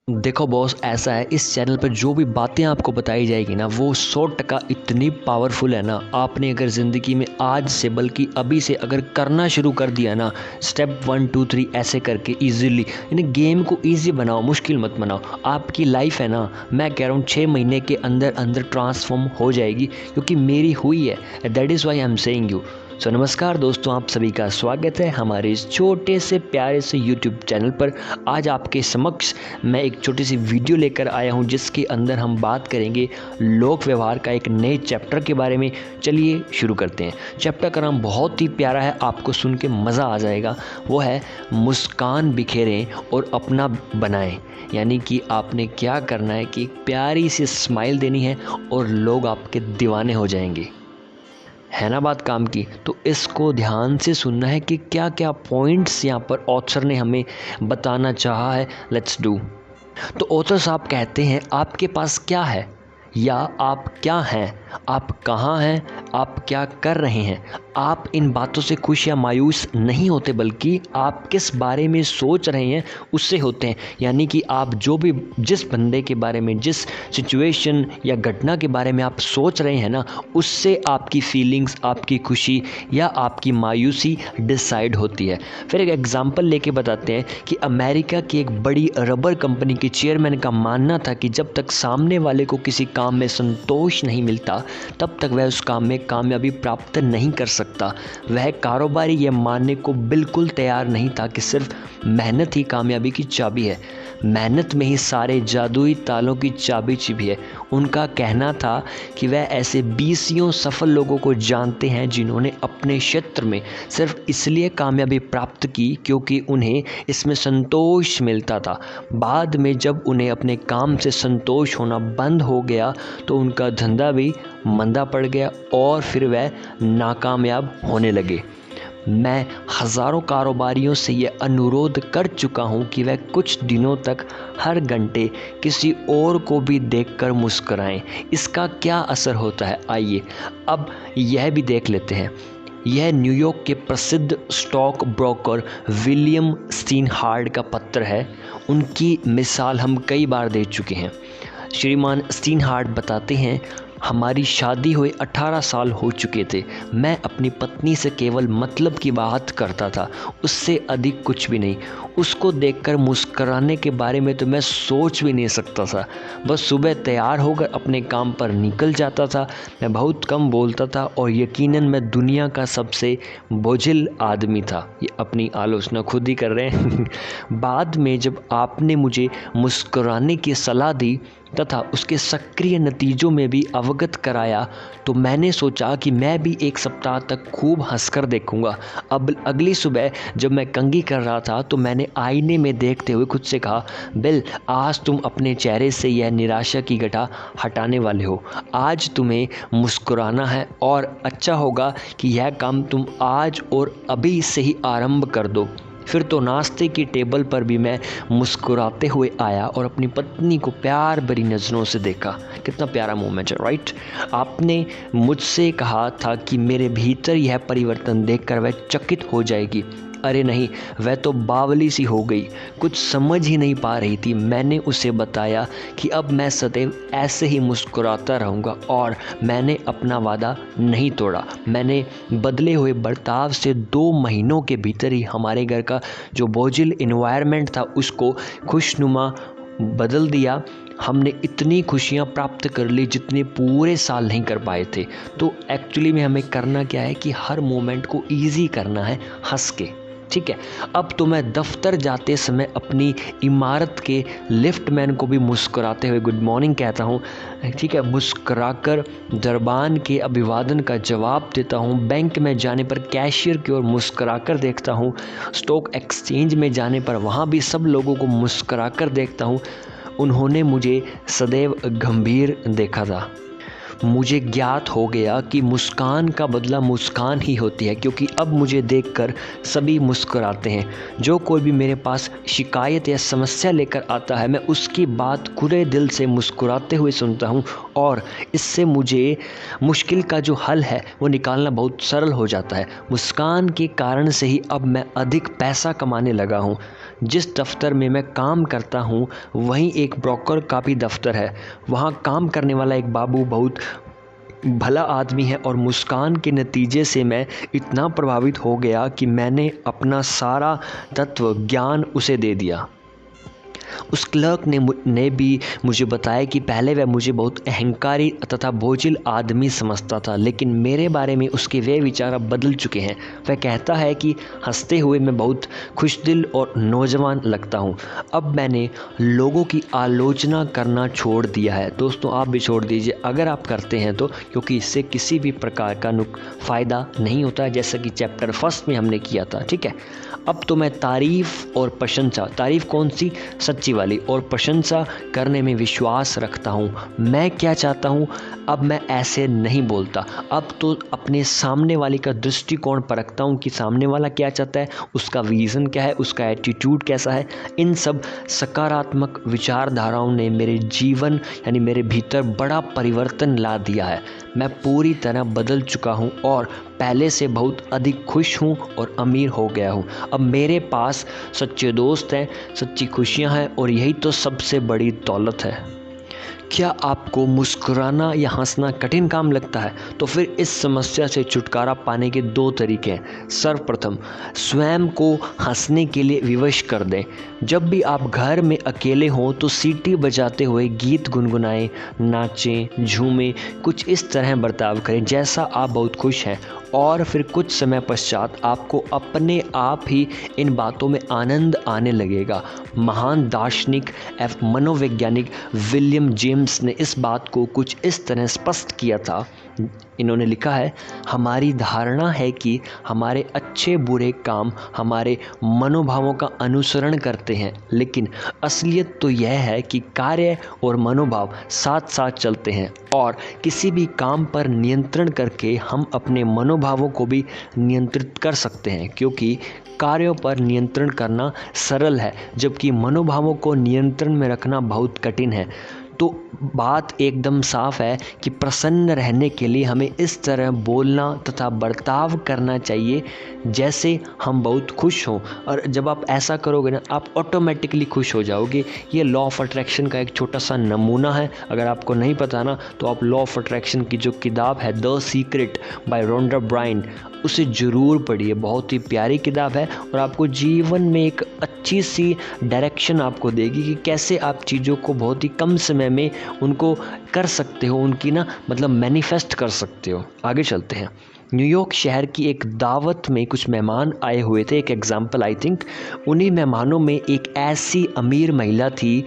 देखो बॉस, ऐसा है, इस चैनल पर जो भी बातें आपको बताई जाएगी ना वो 100% इतनी पावरफुल है ना। आपने अगर ज़िंदगी में आज से बल्कि अभी से अगर करना शुरू कर दिया ना, स्टेप 1 2 3 ऐसे करके इजीली, यानी गेम को इजी बनाओ, मुश्किल मत बनाओ। आपकी लाइफ है ना, मैं कह रहा हूँ 6 महीने के अंदर अंदर ट्रांसफॉर्म हो जाएगी, क्योंकि मेरी हुई है। That is why I am saying you. So नमस्कार दोस्तों, आप सभी का स्वागत है हमारे इस छोटे से प्यारे से यूट्यूब चैनल पर। आज आपके समक्ष मैं एक छोटी सी वीडियो लेकर आया हूं, जिसके अंदर हम बात करेंगे लोक व्यवहार का एक नए चैप्टर के बारे में। चलिए शुरू करते हैं। चैप्टर का नाम बहुत ही प्यारा है, आपको सुन के मज़ा आ जाएगा। वो है मुस्कान बिखेरें और अपना बनाएं। यानी कि आपने क्या करना है कि एक प्यारी सी स्माइल देनी है और लोग आपके दीवाने हो जाएंगे। है ना बात काम की? तो इसको ध्यान से सुनना है कि क्या क्या पॉइंट्स यहाँ पर ऑथर ने हमें बताना चाहा है। Let's do. तो ऑथर साहब कहते हैं, आपके पास क्या है या आप क्या हैं, आप कहाँ हैं, आप क्या कर रहे हैं। आप इन बातों से खुश या मायूस नहीं होते, बल्कि आप किस बारे में सोच रहे हैं उससे होते हैं। यानी कि आप जो भी जिस बंदे के बारे में, जिस सिचुएशन या घटना के बारे में आप सोच रहे हैं ना, उससे आपकी फीलिंग्स, आपकी खुशी या आपकी मायूसी डिसाइड होती है। फिर एक एग्जांपल लेके बताते हैं कि अमेरिका की एक बड़ी रबर कंपनी के चेयरमैन का मानना था कि जब तक सामने वाले को किसी काम में संतोष नहीं मिलता, तब तक वह उस काम में कामयाबी प्राप्त नहीं कर सकता। वह कारोबारी यह मानने को बिल्कुल तैयार नहीं था कि सिर्फ मेहनत ही कामयाबी की चाबी है। मेहनत में ही सारे जादुई तालों की चाबी छिपी है। उनका कहना था कि वह ऐसे 20 सफल लोगों को जानते हैं जिन्होंने अपने क्षेत्र में सिर्फ इसलिए कामयाबी प्राप्त की क्योंकि उन्हें इसमें संतोष मिलता था। बाद में जब उन्हें अपने काम से संतोष होना बंद हो गया तो उनका धंधा भी मंदा पड़ गया और फिर वह नाकामयाब होने लगे। मैं हज़ारों कारोबारियों से यह अनुरोध कर चुका हूं कि वह कुछ दिनों तक हर घंटे किसी और को भी देखकर मुस्कुराएं। इसका क्या असर होता है, आइए अब यह भी देख लेते हैं। यह न्यूयॉर्क के प्रसिद्ध स्टॉक ब्रोकर विलियम स्टीनहार्ड का पत्र है। उनकी मिसाल हम कई बार दे चुके हैं। श्रीमान स्टीनहार्ड बताते हैं, हमारी शादी हुए 18 साल हो चुके थे। मैं अपनी पत्नी से केवल मतलब की बात करता था, उससे अधिक कुछ भी नहीं। उसको देखकर मुस्कराने के बारे में तो मैं सोच भी नहीं सकता था। बस सुबह तैयार होकर अपने काम पर निकल जाता था। मैं बहुत कम बोलता था और यकीनन मैं दुनिया का सबसे बोझिल आदमी था। ये अपनी आलोचना खुद ही कर रहे हैं। बाद में जब आपने मुझे मुस्कुराने की सलाह दी तथा उसके सक्रिय नतीजों में भी अवगत कराया, तो मैंने सोचा कि मैं भी एक सप्ताह तक खूब हंसकर देखूंगा। अब अगली सुबह जब मैं कंघी कर रहा था तो मैंने आईने में देखते हुए खुद से कहा, बिल, आज तुम अपने चेहरे से यह निराशा की घटा हटाने वाले हो। आज तुम्हें मुस्कुराना है और अच्छा होगा कि यह काम तुम आज और अभी से ही आरंभ कर दो। फिर तो नाश्ते की टेबल पर भी मैं मुस्कुराते हुए आया और अपनी पत्नी को प्यार भरी नज़रों से देखा। कितना प्यारा मोमेंट है, राइट? आपने मुझसे कहा था कि मेरे भीतर यह परिवर्तन देखकर वह चकित हो जाएगी। अरे नहीं, वह तो बावली सी हो गई, कुछ समझ ही नहीं पा रही थी। मैंने उसे बताया कि अब मैं सदैव ऐसे ही मुस्कुराता रहूँगा और मैंने अपना वादा नहीं तोड़ा। मैंने बदले हुए बर्ताव से 2 महीनों के भीतर ही हमारे घर का जो बोझिल इन्वायरमेंट था उसको खुशनुमा बदल दिया। हमने इतनी खुशियाँ प्राप्त कर ली जितने पूरे साल नहीं कर पाए थे। तो एक्चुअली में हमें करना क्या है कि हर मोमेंट को ईजी करना है हंस के, ठीक है? अब तो मैं दफ्तर जाते समय अपनी इमारत के लिफ्टमैन को भी मुस्कुराते हुए गुड मॉर्निंग कहता हूँ, ठीक है? मुस्कुराकर दरबान के अभिवादन का जवाब देता हूँ। बैंक में जाने पर कैशियर की ओर मुस्कुराकर देखता हूँ। स्टॉक एक्सचेंज में जाने पर वहाँ भी सब लोगों को मुस्कुराकर देखता हूँ। उन्होंने मुझे सदैव गंभीर देखा था। मुझे ज्ञात हो गया कि मुस्कान का बदला मुस्कान ही होती है, क्योंकि अब मुझे देखकर सभी मुस्कुराते हैं। जो कोई भी मेरे पास शिकायत या समस्या लेकर आता है, मैं उसकी बात खुले दिल से मुस्कुराते हुए सुनता हूँ और इससे मुझे मुश्किल का जो हल है वो निकालना बहुत सरल हो जाता है। मुस्कान के कारण से ही अब मैं अधिक पैसा कमाने लगा हूँ। जिस दफ्तर में मैं काम करता हूँ वहीं एक ब्रोकर का भी दफ्तर है। वहाँ काम करने वाला एक बाबू बहुत भला आदमी है और मुस्कान के नतीजे से मैं इतना प्रभावित हो गया कि मैंने अपना सारा तत्व ज्ञान उसे दे दिया। उस क्लर्क ने भी मुझे बताया कि पहले वह मुझे बहुत अहंकारी तथा बोझिल आदमी समझता था, लेकिन मेरे बारे में उसके वे विचार अब बदल चुके हैं। वह कहता है कि हंसते हुए मैं बहुत खुशदिल और नौजवान लगता हूँ। अब मैंने लोगों की आलोचना करना छोड़ दिया है। दोस्तों, आप भी छोड़ दीजिए अगर आप करते हैं तो, क्योंकि इससे किसी भी प्रकार का फ़ायदा नहीं होता है, जैसा कि चैप्टर 1 में हमने किया था। ठीक है, अब तो मैं तारीफ़ और प्रशंसा, तारीफ़ कौन सी, सच्ची वाली, और प्रशंसा करने में विश्वास रखता हूँ। मैं क्या चाहता हूँ, अब मैं ऐसे नहीं बोलता। अब तो अपने सामने वाले का दृष्टिकोण परखता हूँ कि सामने वाला क्या चाहता है, उसका विज़न क्या है, उसका एटीट्यूड कैसा है। इन सब सकारात्मक विचारधाराओं ने मेरे जीवन यानी मेरे भीतर बड़ा परिवर्तन ला दिया है। मैं पूरी तरह बदल चुका हूँ और पहले से बहुत अधिक खुश हूँ और अमीर हो गया हूँ। अब मेरे पास सच्चे दोस्त हैं, सच्ची खुशियाँ हैं और यही तो सबसे बड़ी दौलत है। क्या आपको मुस्कुराना या हंसना कठिन काम लगता है? तो फिर इस समस्या से छुटकारा पाने के 2 तरीके हैं। सर्वप्रथम, स्वयं को हंसने के लिए विवश कर दें। जब भी आप घर में अकेले हों तो सीटी बजाते हुए गीत गुनगुनाएं, नाचें, झूमें, कुछ इस तरह बर्ताव करें जैसा आप बहुत खुश हैं, और फिर कुछ समय पश्चात आपको अपने आप ही इन बातों में आनंद आने लगेगा। महान दार्शनिक मनोवैज्ञानिक विलियम जेम्स ने इस बात को कुछ इस तरह स्पष्ट किया था। इन्होंने लिखा है, हमारी धारणा है कि हमारे अच्छे बुरे काम हमारे मनोभावों का अनुसरण करते हैं, लेकिन असलियत तो यह है कि कार्य और मनोभाव साथ साथ चलते हैं, और किसी भी काम पर नियंत्रण करके हम अपने मनोभावों को भी नियंत्रित कर सकते हैं, क्योंकि कार्यों पर नियंत्रण करना सरल है जबकि मनोभावों को नियंत्रण में रखना बहुत कठिन है। तो बात एकदम साफ है कि प्रसन्न रहने के लिए हमें इस तरह बोलना तथा बर्ताव करना चाहिए जैसे हम बहुत खुश हों, और जब आप ऐसा करोगे ना, आप ऑटोमेटिकली खुश हो जाओगे। ये लॉ ऑफ अट्रैक्शन का एक छोटा सा नमूना है। अगर आपको नहीं पता ना, तो आप लॉ ऑफ अट्रैक्शन की जो किताब है the secret by Rhonda Byrne, उसे ज़रूर पढ़िए। बहुत ही प्यारी किताब है और आपको जीवन में एक अच्छी सी डायरेक्शन आपको देगी कि कैसे आप चीज़ों को बहुत ही कम समय में उनको कर सकते हो, उनकी मतलब मैनिफेस्ट कर सकते हो। आगे चलते हैं। न्यूयॉर्क शहर की एक दावत में कुछ मेहमान आए हुए थे, एक एग्जाम्पल आई थिंक। उन्हीं मेहमानों में एक ऐसी अमीर महिला थी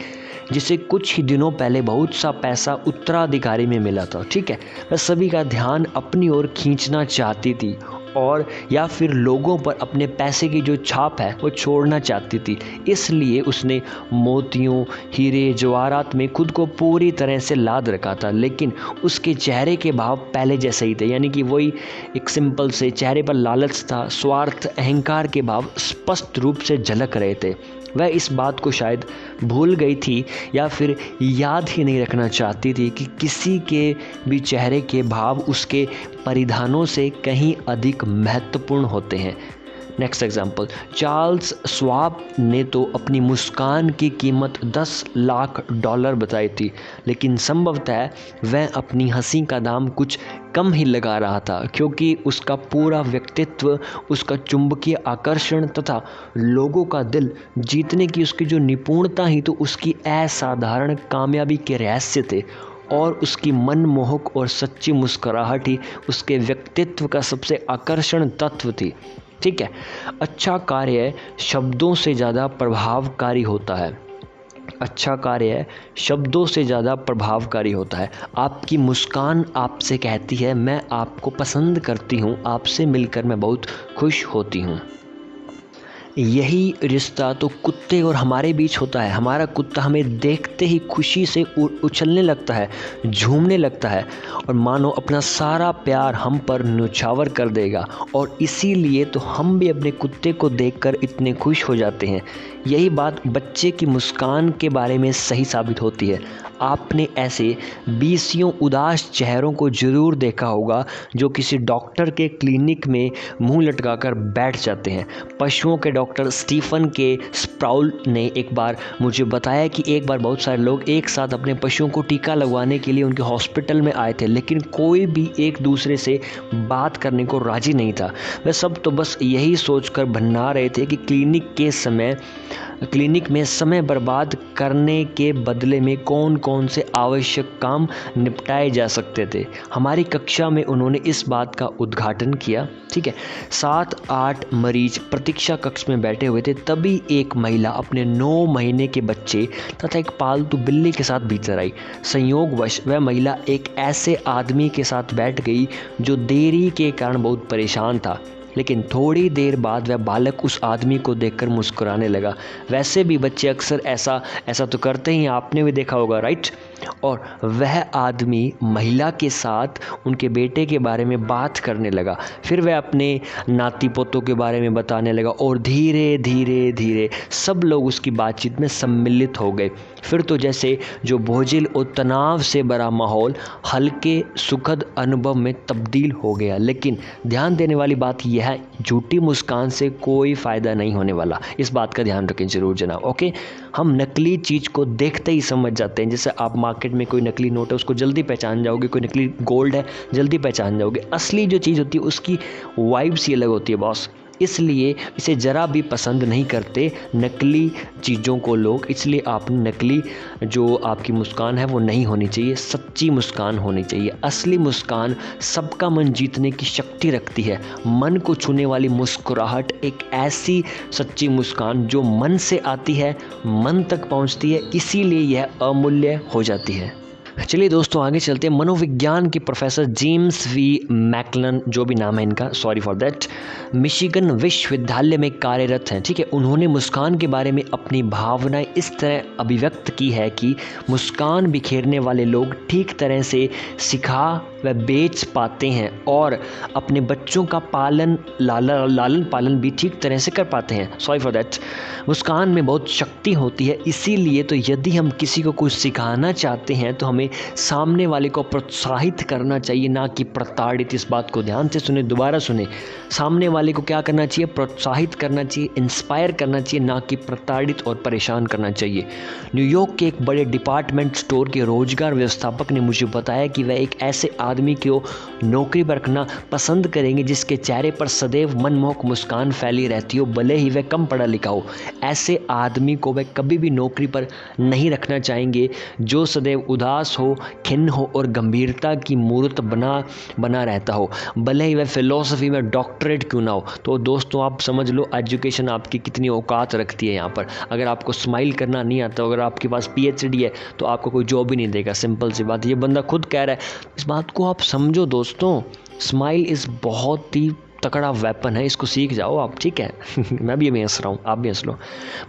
जिसे कुछ ही दिनों पहले बहुत सा पैसा उत्तराधिकारी में मिला था। ठीक है, वह सभी का ध्यान अपनी ओर खींचना चाहती थी, और या फिर लोगों पर अपने पैसे की जो छाप है वो छोड़ना चाहती थी। इसलिए उसने मोतियों, हीरे, जवाहरात में खुद को पूरी तरह से लाद रखा था, लेकिन उसके चेहरे के भाव पहले जैसे ही थे, यानी कि वही एक सिंपल से चेहरे पर लालच था, स्वार्थ, अहंकार के भाव स्पष्ट रूप से झलक रहे थे। वह इस बात को शायद भूल गई थी या फिर याद ही नहीं रखना चाहती थी कि किसी के भी चेहरे के भाव उसके परिधानों से कहीं अधिक महत्वपूर्ण होते हैं। नेक्स्ट एग्जाम्पल, चार्ल्स श्वाब ने तो अपनी मुस्कान की कीमत $10 लाख बताई थी, लेकिन संभवतः वह अपनी हंसी का दाम कुछ कम ही लगा रहा था, क्योंकि उसका पूरा व्यक्तित्व, उसका चुंबकीय आकर्षण तथा लोगों का दिल जीतने की उसकी जो निपुणता ही तो उसकी असाधारण कामयाबी के रहस्य थे, और उसकी मनमोहक और सच्ची मुस्कुराहट ही उसके व्यक्तित्व का सबसे आकर्षण तत्व थी। ठीक है, अच्छा कार्य शब्दों से ज़्यादा प्रभावकारी होता है। अच्छा कार्य शब्दों से ज़्यादा प्रभावकारी होता है। आपकी मुस्कान आपसे कहती है, मैं आपको पसंद करती हूँ, आपसे मिलकर मैं बहुत खुश होती हूँ। यही रिश्ता तो कुत्ते और हमारे बीच होता है। हमारा कुत्ता हमें देखते ही खुशी से उछलने लगता है, झूमने लगता है, और मानो अपना सारा प्यार हम पर न्यौछावर कर देगा, और इसीलिए तो हम भी अपने कुत्ते को देखकर इतने खुश हो जाते हैं। यही बात बच्चे की मुस्कान के बारे में सही साबित होती है। आपने ऐसे बीसियों उदास चेहरों को ज़रूर देखा होगा जो किसी डॉक्टर के क्लिनिक में मुंह लटकाकर बैठ जाते हैं। पशुओं के डॉक्टर स्टीफन के स्प्राउल ने एक बार मुझे बताया कि एक बार बहुत सारे लोग एक साथ अपने पशुओं को टीका लगवाने के लिए उनके हॉस्पिटल में आए थे, लेकिन कोई भी एक दूसरे से बात करने को राज़ी नहीं था। वे सब तो बस यही सोचकर भन्ना रहे थे कि क्लिनिक में समय बर्बाद करने के बदले में कौन कौन से आवश्यक काम निपटाए जा सकते थे। हमारी कक्षा में उन्होंने इस बात का उद्घाटन किया। ठीक है, 7-8 मरीज प्रतीक्षा कक्ष में बैठे हुए थे। तभी एक महिला अपने 9 महीने के बच्चे तथा एक पालतू बिल्ली के साथ भीतर आई। संयोगवश वह महिला एक ऐसे आदमी के साथ बैठ गई जो देरी के कारण बहुत परेशान था, लेकिन थोड़ी देर बाद वह बालक उस आदमी को देखकर मुस्कुराने लगा। वैसे भी बच्चे अक्सर ऐसा तो करते ही, आपने भी देखा होगा, राइट। और वह आदमी महिला के साथ उनके बेटे के बारे में बात करने लगा। फिर वह अपने नाती पोतों के बारे में बताने लगा और धीरे धीरे धीरे सब लोग उसकी बातचीत में सम्मिलित हो गए। फिर तो जैसे जो बोझिल और तनाव से भरा माहौल हल्के सुखद अनुभव में तब्दील हो गया। लेकिन ध्यान देने वाली बात यह है, झूठी मुस्कान से कोई फ़ायदा नहीं होने वाला। इस बात का ध्यान रखें ज़रूर जनाब। ओके, हम नकली चीज़ को देखते ही समझ जाते हैं। जैसे आप मार्केट में कोई नकली नोट है उसको जल्दी पहचान जाओगे, कोई नकली गोल्ड है जल्दी पहचान जाओगे। असली जो चीज़ होती है उसकी वाइब्स ही अलग होती है बॉस, इसलिए इसे ज़रा भी पसंद नहीं करते नकली चीज़ों को लोग। इसलिए आप नकली जो आपकी मुस्कान है वो नहीं होनी चाहिए, सच्ची मुस्कान होनी चाहिए। असली मुस्कान सबका मन जीतने की शक्ति रखती है। मन को छूने वाली मुस्कुराहट एक ऐसी सच्ची मुस्कान जो मन से आती है, मन तक पहुंचती है, इसीलिए यह अमूल्य हो जाती है। चलिए दोस्तों आगे चलते हैं। मनोविज्ञान के प्रोफेसर जेम्स वी मैकलन, जो भी नाम है इनका, सॉरी फॉर दैट, मिशिगन विश्वविद्यालय में कार्यरत हैं। ठीक है, उन्होंने मुस्कान के बारे में अपनी भावनाएं इस तरह अभिव्यक्त की है कि मुस्कान बिखेरने वाले लोग ठीक तरह से सिखा व बेच पाते हैं और अपने बच्चों का लालन पालन भी ठीक तरह से कर पाते हैं। Sorry for that. मुस्कान में बहुत शक्ति होती है, इसीलिए तो यदि हम किसी को कुछ सिखाना चाहते हैं तो हमें सामने वाले को प्रोत्साहित करना चाहिए, ना कि प्रताड़ित। इस बात को ध्यान से सुने, दोबारा सुने। सामने वाले को क्या करना चाहिए? प्रोत्साहित करना चाहिए, इंस्पायर करना चाहिए, ना कि प्रताड़ित और परेशान करना चाहिए। न्यूयॉर्क के एक बड़े डिपार्टमेंट स्टोर के रोजगार व्यवस्थापक ने मुझे बताया कि वह एक ऐसे आदमी को नौकरी पर रखना पसंद करेंगे जिसके चेहरे पर सदैव मनमोहक मुस्कान फैली रहती हो, भले ही वह कम पढ़ा लिखा हो। ऐसे आदमी को वह कभी भी नौकरी पर नहीं रखना चाहेंगे जो सदैव उदास हो, खिन्न हो और गंभीरता की मूर्त बना रहता हो, भले ही वह फिलॉसफी में डॉक्टरेट क्यों ना हो। तो दोस्तों आप समझ लो एजुकेशन आपकी कितनी औकात रखती है यहाँ पर। अगर आपको स्माइल करना नहीं आता, अगर आपके पास PhD है तो आपको कोई जॉब ही नहीं देगा। सिंपल सी बात, ये बंदा खुद कह रहा है। इस बात को आप समझो दोस्तों, स्माइल इज़ बहुत ही तकड़ा वेपन है, इसको सीख जाओ आप, ठीक है। मैं भी अभी हंस रहा हूँ, आप भी हंस लो।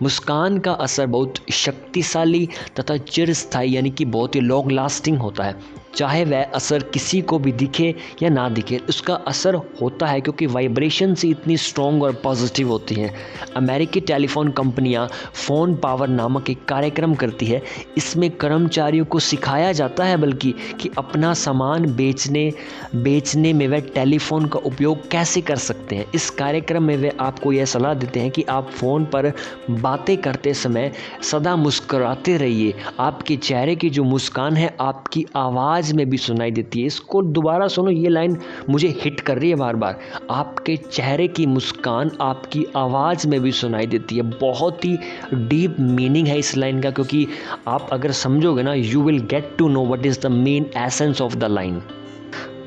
मुस्कान का असर बहुत शक्तिशाली तथा चिरस्थायी यानी कि बहुत ही लॉन्ग लास्टिंग होता है। चाहे वह असर किसी को भी दिखे या ना दिखे, उसका असर होता है क्योंकि वाइब्रेशन से इतनी स्ट्रॉन्ग और पॉजिटिव होती हैं। अमेरिकी टेलीफोन कंपनियां फ़ोन पावर नामक एक कार्यक्रम करती है। इसमें कर्मचारियों को सिखाया जाता है बल्कि कि अपना सामान बेचने में वह टेलीफोन का उपयोग कैसे कर सकते हैं। इस कार्यक्रम में वे आपको यह सलाह देते हैं कि आप फ़ोन पर बातें करते समय सदा मुस्कुराते रहिए। आपके चेहरे की जो मुस्कान है आपकी आवाज़ में भी सुनाई देती है। इसको दोबारा सुनो, ये लाइन मुझे हिट कर रही है बार बार। आपके चेहरे की मुस्कान आपकी आवाज़ में भी सुनाई देती है। बहुत ही डीप मीनिंग है इस लाइन का, क्योंकि आप अगर समझोगे ना, you will get to know what is the main essence of the line.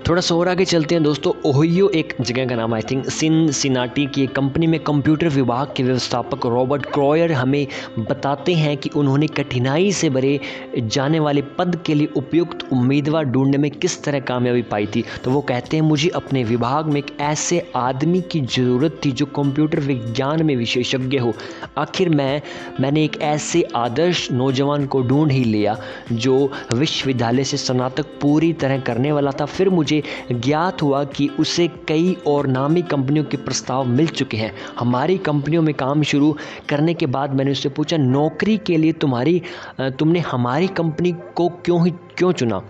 थोड़ा सा और आगे चलते हैं दोस्तों। ओहियो एक जगह का नाम, आई थिंक सिनसिनाटी की कंपनी में कंप्यूटर विभाग के व्यवस्थापक रॉबर्ट क्रॉयर हमें बताते हैं कि उन्होंने कठिनाई से भरे जाने वाले पद के लिए उपयुक्त उम्मीदवार ढूंढने में किस तरह कामयाबी पाई थी। तो वो कहते हैं, मुझे अपने विभाग में एक ऐसे आदमी की ज़रूरत थी जो कंप्यूटर विज्ञान में विशेषज्ञ हो। आखिर मैंने एक ऐसे आदर्श नौजवान को ढूंढ ही लिया जो विश्वविद्यालय से स्नातक पूरी तरह करने वाला था। फिर मुझे मुझे ज्ञात हुआ कि उसे कई और नामी कंपनियों के प्रस्ताव मिल चुके हैं। हमारी कंपनियों में काम शुरू करने के बाद मैंने उससे पूछा, नौकरी के लिए तुमने हमारी कंपनी को क्यों चुना?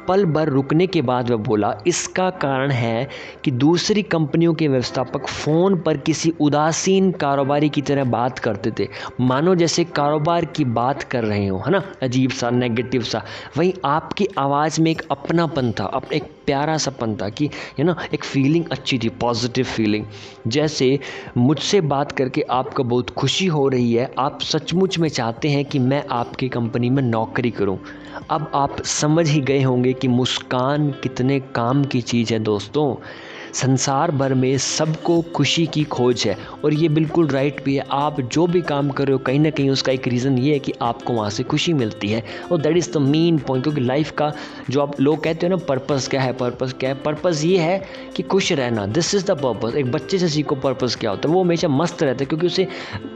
पल भर रुकने के बाद वह बोला, इसका कारण है कि दूसरी कंपनियों के व्यवस्थापक फ़ोन पर किसी उदासीन कारोबारी की तरह बात करते थे, मानो जैसे कारोबार की बात कर रहे हो, है ना, अजीब सा, नेगेटिव सा। वहीं आपकी आवाज़ में एक अपनापन था, एक प्यारा सापन था कि एक फीलिंग अच्छी थी, पॉजिटिव फीलिंग, जैसे मुझसे बात करके आपको बहुत खुशी हो रही है, आप सचमुच में चाहते हैं कि मैं आपकी कंपनी में नौकरी करूं। अब आप समझ ही गए होंगे कि मुस्कान कितने काम की चीज़ है दोस्तों। संसार भर में सबको खुशी की खोज है और ये बिल्कुल राइट भी है। आप जो भी काम कर रहे हो कहीं ना कहीं उसका एक रीज़न ये है कि आपको वहाँ से खुशी मिलती है, और that is the main point. क्योंकि लाइफ का जो आप लोग कहते हो ना, पर्पस क्या है, पर्पस ये है कि खुश रहना। This is the purpose. एक बच्चे से सीखो पर्पस क्या होता है, वो हमेशा मस्त रहता है क्योंकि उसे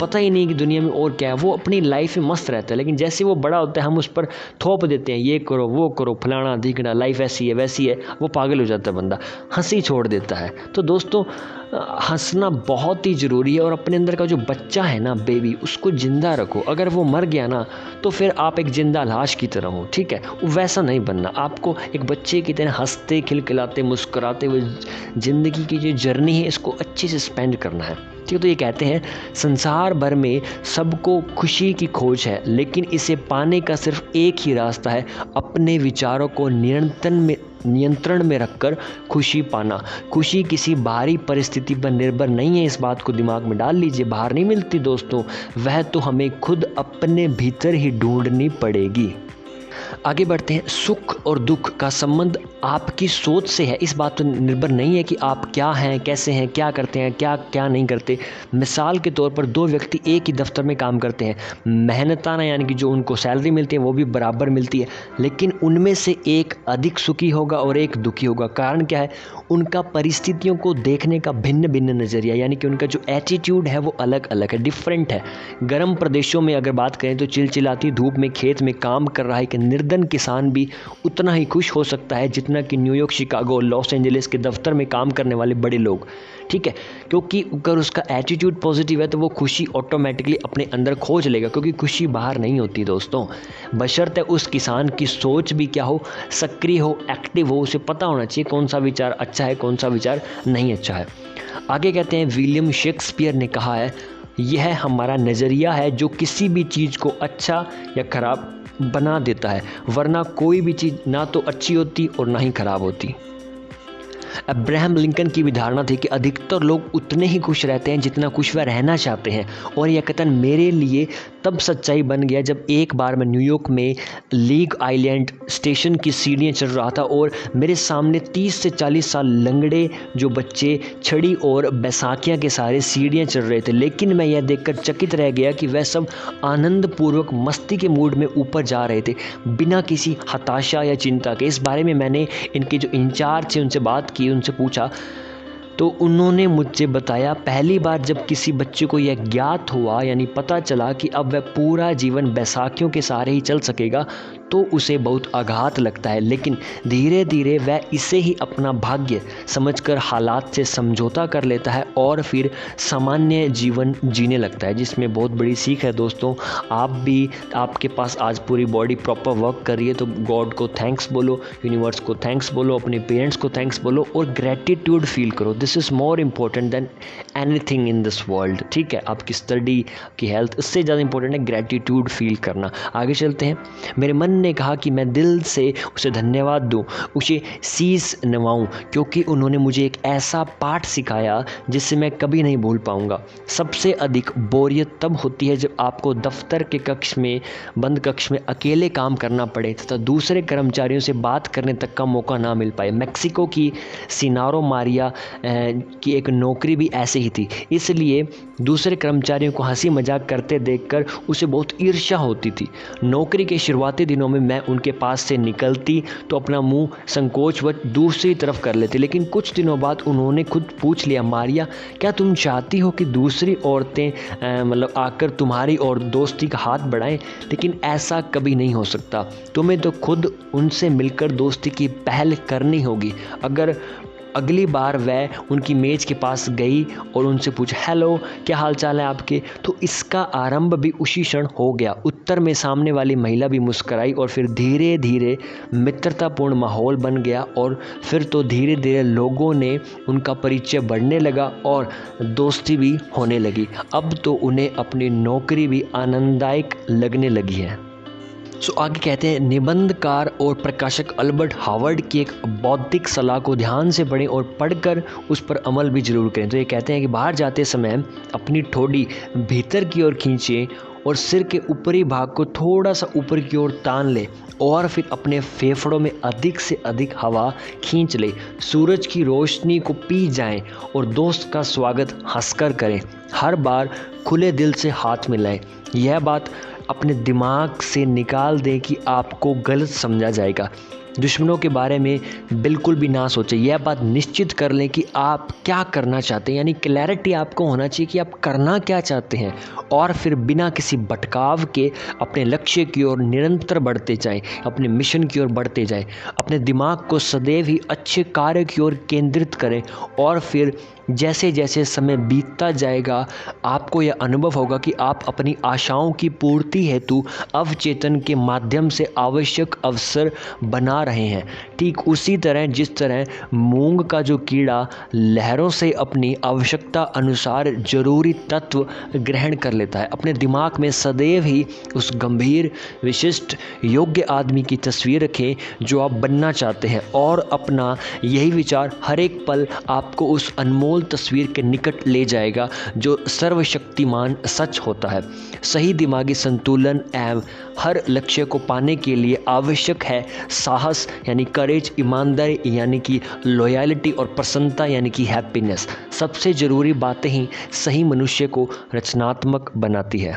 पता ही नहीं कि दुनिया में और क्या है, वो अपनी लाइफ में मस्त रहता है। लेकिन जैसे वो बड़ा होता है हम उस पर थोप देते हैं, ये करो वो करो, फलाना ढिकना, लाइफ ऐसी है वैसी है, वो पागल हो जाता है बंदा, हंसी छोड़ देता है। तो दोस्तों, हंसना बहुत ही ज़रूरी है, और अपने अंदर का जो बच्चा है ना, बेबी, उसको ज़िंदा रखो। अगर वो मर गया ना तो फिर आप एक ज़िंदा लाश की तरह हो, ठीक है। वैसा नहीं बनना, आपको एक बच्चे की तरह हंसते खिलखिलाते मुस्कुराते हुए ज़िंदगी की जो जर्नी है इसको अच्छे से स्पेंड करना है, ठीक है। तो ये कहते हैं, संसार भर में सबको खुशी की खोज है, लेकिन इसे पाने का सिर्फ एक ही रास्ता है, अपने विचारों को नियंत्रण में रखकर खुशी पाना। खुशी किसी बाहरी परिस्थिति पर निर्भर नहीं है, इस बात को दिमाग में डाल लीजिए। बाहर नहीं मिलती दोस्तों, वह तो हमें खुद अपने भीतर ही ढूंढनी पड़ेगी। आगे बढ़ते हैं। सुख और दुख का संबंध आपकी सोच से है, इस बात पर निर्भर नहीं है कि आप क्या हैं, कैसे हैं, क्या करते हैं, क्या नहीं करते। मिसाल के तौर पर दो व्यक्ति एक ही दफ्तर में काम करते हैं, मेहनताना यानी कि जो उनको सैलरी मिलती है वो भी बराबर मिलती है, लेकिन उनमें से एक अधिक सुखी होगा और एक दुखी होगा। कारण क्या है? उनका परिस्थितियों को देखने का भिन्न भिन्न नज़रिया, यानी कि उनका जो एटीट्यूड है वो अलग अलग है, डिफरेंट है। गर्म प्रदेशों में अगर बात करें तो चिलचिलाती धूप में खेत में काम कर रहा है कि निर्धन किसान भी उतना ही खुश हो सकता है जितना कि न्यूयॉर्क, शिकागो, लॉस एंजलिस के दफ्तर में काम करने वाले बड़े लोग, ठीक है। क्योंकि अगर उसका एटीट्यूड पॉजिटिव है तो वो खुशी ऑटोमेटिकली अपने अंदर खोज लेगा, क्योंकि खुशी बाहर नहीं होती दोस्तों। बशर्ते उस किसान की सोच भी क्या हो, सक्रिय हो, एक्टिव हो, उसे पता होना चाहिए कौन सा विचार अच्छा है, कौन सा विचार नहीं अच्छा है। आगे कहते हैं, विलियम शेक्सपियर ने कहा है, यह हमारा नज़रिया है जो किसी भी चीज़ को अच्छा या खराब बना देता है, वरना कोई भी चीज़ ना तो अच्छी होती और ना ही खराब होती। अब्राहम लिंकन की भी धारणा थी कि अधिकतर लोग उतने ही खुश रहते हैं जितना खुश वह रहना चाहते हैं, और यह कथन मेरे लिए तब सच्चाई बन गया जब एक बार मैं न्यूयॉर्क में लीग आइलैंड स्टेशन की सीढ़ियाँ चढ़ रहा था और मेरे सामने 30 से 40 साल लंगड़े जो बच्चे छड़ी और बैसाखियाँ के सारे सीढ़ियाँ चढ़ रहे थे, लेकिन मैं यह देखकर चकित रह गया कि वह सब आनंदपूर्वक मस्ती के मूड में ऊपर जा रहे थे, बिना किसी हताशा या चिंता के। इस बारे में मैंने इनके जो इंचार्ज थे उनसे बात की, उनसे पूछा, तो उन्होंने मुझे बताया, पहली बार जब किसी बच्चे को यह ज्ञात हुआ, यानी पता चला कि अब वह पूरा जीवन बैसाखियों के सहारे ही चल सकेगा, तो उसे बहुत आघात लगता है, लेकिन धीरे धीरे वह इसे ही अपना भाग्य समझकर हालात से समझौता कर लेता है और फिर सामान्य जीवन जीने लगता है, जिसमें बहुत बड़ी सीख है दोस्तों। आप भी, आपके पास आज पूरी बॉडी प्रॉपर वर्क कर रही है तो गॉड को थैंक्स बोलो, यूनिवर्स को थैंक्स बोलो, अपने पेरेंट्स को थैंक्स बोलो और ग्रेटिट्यूड फील करो। This is more important than anything in this world, ठीक है। आपकी स्टडी, की हेल्थ, इससे ज़्यादा इंपॉर्टेंट है ग्रेटिट्यूड फील करना। आगे चलते हैं। मेरे मन ने कहा कि मैं दिल से उसे धन्यवाद दूं, उसे शीश नवाऊं, क्योंकि उन्होंने मुझे एक ऐसा पाठ सिखाया जिससे मैं कभी नहीं भूल पाऊंगा। सबसे अधिक बोरियत तब होती है जब आपको दफ्तर के बंद कक्ष में अकेले काम करना पड़े तथा दूसरे कर्मचारियों से बात करने तक का मौका ना मिल पाए। मैक्सिको की सिनारो मारिया की एक नौकरी भी ऐसे ही थी, इसलिए दूसरे कर्मचारियों को हंसी मजाक करते देखकर उसे बहुत ईर्ष्या होती थी। नौकरी के शुरुआती दिनों में मैं उनके पास से निकलती तो अपना मुंह संकोचवश दूसरी तरफ कर लेती, लेकिन कुछ दिनों बाद उन्होंने खुद पूछ लिया, मारिया क्या तुम चाहती हो कि दूसरी औरतें मतलब आकर तुम्हारी और दोस्ती का हाथ बढ़ाएं? लेकिन ऐसा कभी नहीं हो सकता। तुम्हें तो खुद उनसे मिलकर दोस्ती की पहल करनी होगी। अगर अगली बार वह उनकी मेज़ के पास गई और उनसे पूछा, हेलो क्या हाल चाल है आपके, तो इसका आरंभ भी उसी क्षण हो गया। उत्तर में सामने वाली महिला भी मुस्कराई और फिर धीरे धीरे मित्रतापूर्ण माहौल बन गया और फिर तो धीरे धीरे लोगों ने उनका परिचय बढ़ने लगा और दोस्ती भी होने लगी। अब तो उन्हें अपनी नौकरी भी आनंददायक लगने लगी है। आगे कहते हैं, निबंधकार और प्रकाशक अल्बर्ट हावर्ड की एक बौद्धिक सलाह को ध्यान से पढ़ें और पढ़कर उस पर अमल भी जरूर करें। तो ये कहते हैं कि बाहर जाते समय अपनी ठोड़ी भीतर की ओर खींचें और सिर के ऊपरी भाग को थोड़ा सा ऊपर की ओर तान लें और फिर अपने फेफड़ों में अधिक से अधिक हवा खींच लें। सूरज की रोशनी को पी जाएं और दोस्त का स्वागत हंसकर करें। हर बार खुले दिल से हाथ मिलाएं। यह बात अपने दिमाग से निकाल दें कि आपको गलत समझा जाएगा। दुश्मनों के बारे में बिल्कुल भी ना सोचें। यह बात निश्चित कर लें कि आप क्या करना चाहते हैं, यानी क्लैरिटी आपको होना चाहिए कि आप करना क्या चाहते हैं, और फिर बिना किसी भटकाव के अपने लक्ष्य की ओर निरंतर बढ़ते जाएं, अपने मिशन की ओर बढ़ते जाएं। अपने दिमाग को सदैव ही अच्छे कार्य की ओर केंद्रित करें और फिर जैसे जैसे समय बीतता जाएगा आपको यह अनुभव होगा कि आप अपनी आशाओं की पूर्ति हेतु अवचेतन के माध्यम से आवश्यक अवसर बना रहे हैं। ठीक उसी तरह जिस तरह मूंग का जो कीड़ा लहरों से अपनी आवश्यकता अनुसार जरूरी तत्व ग्रहण कर लेता है। अपने दिमाग में सदैव ही उस गंभीर, विशिष्ट, योग्य आदमी की तस्वीर रखें जो आप बनना चाहते हैं, और अपना यही विचार हर एक पल आपको उस अनमोल तस्वीर के निकट ले जाएगा जो सर्वशक्तिमान सच होता है। सही दिमागी संतुलन एवं हर लक्ष्य को पाने के लिए आवश्यक है साहस यानी करेज, ईमानदारी यानी कि लॉयल्टी, और प्रसन्नता यानी कि हैप्पीनेस। सबसे ज़रूरी बातें ही सही मनुष्य को रचनात्मक बनाती है।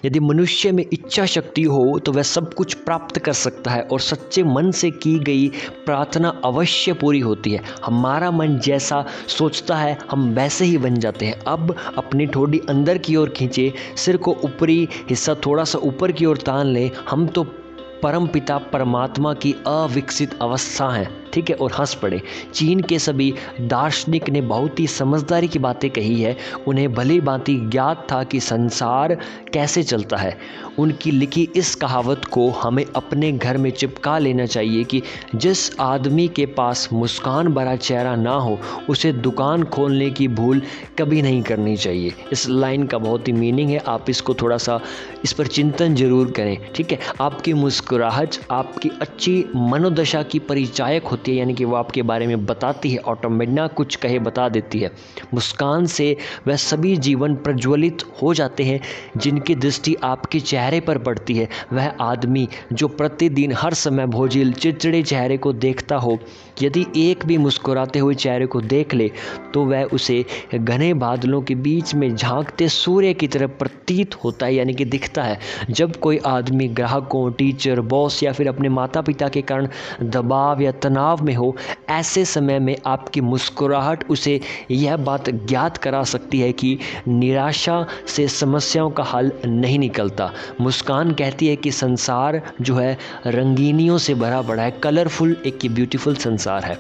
यदि मनुष्य में इच्छा शक्ति हो तो वह सब कुछ प्राप्त कर सकता है और सच्चे मन से की गई प्रार्थना अवश्य पूरी होती है। हमारा मन जैसा सोचता है हम वैसे ही बन जाते हैं। अब अपनी ठोड़ी अंदर की ओर खींचे, सिर को ऊपरी हिस्सा थोड़ा सा ऊपर की ओर तान लें। हम तो परमपिता परमात्मा की अविकसित अवस्था हैं, ठीक है, और हंस पड़े। चीन के सभी दार्शनिक ने बहुत ही समझदारी की बातें कही है। उन्हें भली भांति ज्ञात था कि संसार कैसे चलता है। उनकी लिखी इस कहावत को हमें अपने घर में चिपका लेना चाहिए कि जिस आदमी के पास मुस्कान भरा चेहरा ना हो उसे दुकान खोलने की भूल कभी नहीं करनी चाहिए। इस लाइन का बहुत ही मीनिंग है, आप इसको थोड़ा सा इस पर चिंतन जरूर करें, ठीक है। आपकी मुस्कुराहट आपकी अच्छी मनोदशा की परिचायक होती है, यानी कि वो आपके बारे में बताती है, ऑटोमेटिक ना कुछ कहे बता देती है। मुस्कान से वह सभी जीवन प्रज्वलित हो जाते हैं जिनकी दृष्टि आपके चेहरे पर पड़ती है। वह आदमी जो प्रतिदिन हर समय भोजिल चिड़चिड़े चेहरे को देखता हो, यदि एक भी मुस्कुराते हुए चेहरे को देख ले तो वह उसे घने बादलों के बीच में झांकते सूर्य की तरह प्रतीत होता है, यानी कि दिखता है। जब कोई आदमी ग्राहकों, टीचर, बॉस या फिर अपने माता पिता के कारण दबाव या तनाव में हो, ऐसे समय में आपकी मुस्कुराहट उसे यह बात ज्ञात करा सकती है कि निराशा से समस्याओं का हल नहीं निकलता। मुस्कान कहती है कि संसार जो है रंगीनियों से भरा पड़ा है, कलरफुल एक ब्यूटीफुल संसार है।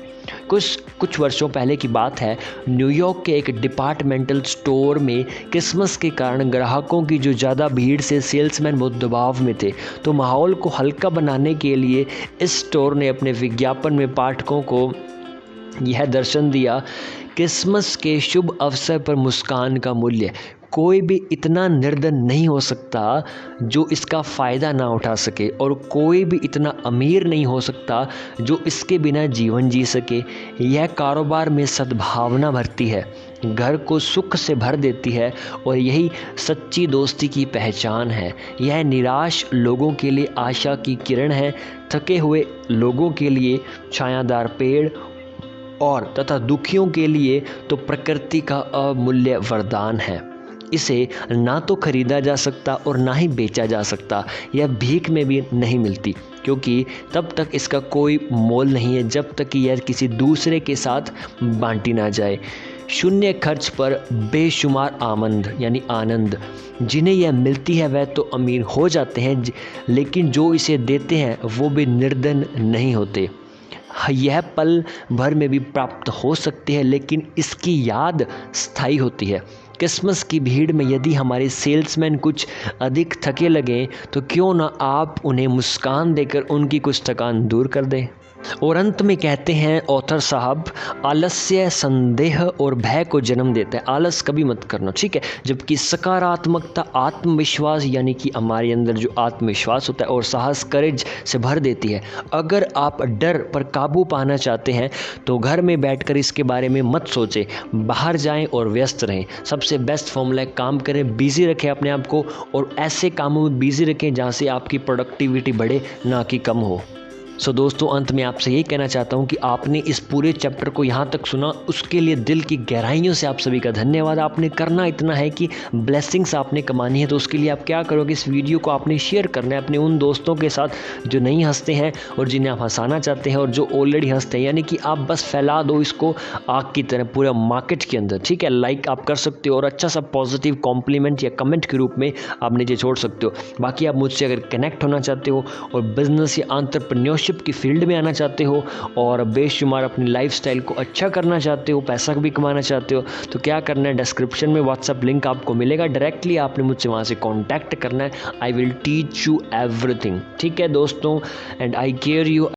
कुछ वर्षों पहले की बात है, न्यूयॉर्क के एक डिपार्टमेंटल स्टोर में क्रिसमस के कारण ग्राहकों की जो ज़्यादा भीड़ से सेल्समैन बहुत दबाव में थे, तो माहौल को हल्का बनाने के लिए इस स्टोर ने अपने विज्ञापन में पाठकों को यह दर्शन दिया, क्रिसमस के शुभ अवसर पर मुस्कान का मूल्य। कोई भी इतना निर्धन नहीं हो सकता जो इसका फ़ायदा ना उठा सके, और कोई भी इतना अमीर नहीं हो सकता जो इसके बिना जीवन जी सके। यह कारोबार में सद्भावना भरती है, घर को सुख से भर देती है, और यही सच्ची दोस्ती की पहचान है। यह निराश लोगों के लिए आशा की किरण है, थके हुए लोगों के लिए छायादार पेड़, और तथा दुखियों के लिए तो प्रकृति का अमूल्य वरदान है। इसे ना तो खरीदा जा सकता और ना ही बेचा जा सकता, यह भीख में भी नहीं मिलती, क्योंकि तब तक इसका कोई मोल नहीं है जब तक कि यह किसी दूसरे के साथ बांटी ना जाए। शून्य खर्च पर बेशुमार आनंद जिन्हें यह मिलती है वह तो अमीर हो जाते हैं, लेकिन जो इसे देते हैं वो भी निर्धन नहीं होते। यह पल भर में भी प्राप्त हो सकती है, लेकिन इसकी याद स्थायी होती है। क्रिसमस की भीड़ में यदि हमारे सेल्समैन कुछ अधिक थके लगें तो क्यों ना आप उन्हें मुस्कान देकर उनकी कुछ थकान दूर कर दें। और अंत में कहते हैं ऑथर साहब, आलस्य संदेह और भय को जन्म देता है। आलस कभी मत करना, ठीक है। जबकि सकारात्मकता आत्मविश्वास यानी कि हमारे अंदर जो आत्मविश्वास होता है और साहस करेज से भर देती है। अगर आप डर पर काबू पाना चाहते हैं तो घर में बैठकर इसके बारे में मत सोचें, बाहर जाएं और व्यस्त रहें। सबसे बेस्ट फॉर्मूला है, काम करें, बिजी रखें अपने आप को और ऐसे कामों में बिजी रखें जहाँ से आपकी प्रोडक्टिविटी बढ़े ना कि कम हो। सो दोस्तों, अंत में आपसे यही कहना चाहता हूँ कि आपने इस पूरे चैप्टर को यहाँ तक सुना, उसके लिए दिल की गहराइयों से आप सभी का धन्यवाद। आपने करना इतना है कि ब्लेसिंग्स आपने कमानी है, तो उसके लिए आप क्या करोगे, इस वीडियो को आपने शेयर करना है अपने उन दोस्तों के साथ जो नहीं हंसते हैं और जिन्हें आप हंसाना चाहते हैं और जो ऑलरेडी हंसते हैं, यानी कि आप बस फैला दो इसको आग की तरह पूरे मार्केट के अंदर, ठीक है। लाइक आप कर सकते हो और अच्छा सा पॉजिटिव कॉम्प्लीमेंट या कमेंट के रूप में आप नीचे छोड़ सकते हो। बाकी आप मुझसे अगर कनेक्ट होना चाहते हो और बिजनेस या एंटरप्रेन्योरशिप की फील्ड में आना चाहते हो और बेशुमार अपनी लाइफस्टाइल को अच्छा करना चाहते हो, पैसा भी कमाना चाहते हो, तो क्या करना है, डिस्क्रिप्शन में व्हाट्सएप लिंक आपको मिलेगा, डायरेक्टली आपने मुझसे वहाँ से कांटेक्ट करना है। I will teach you everything, ठीक है दोस्तों, एंड आई केयर यू।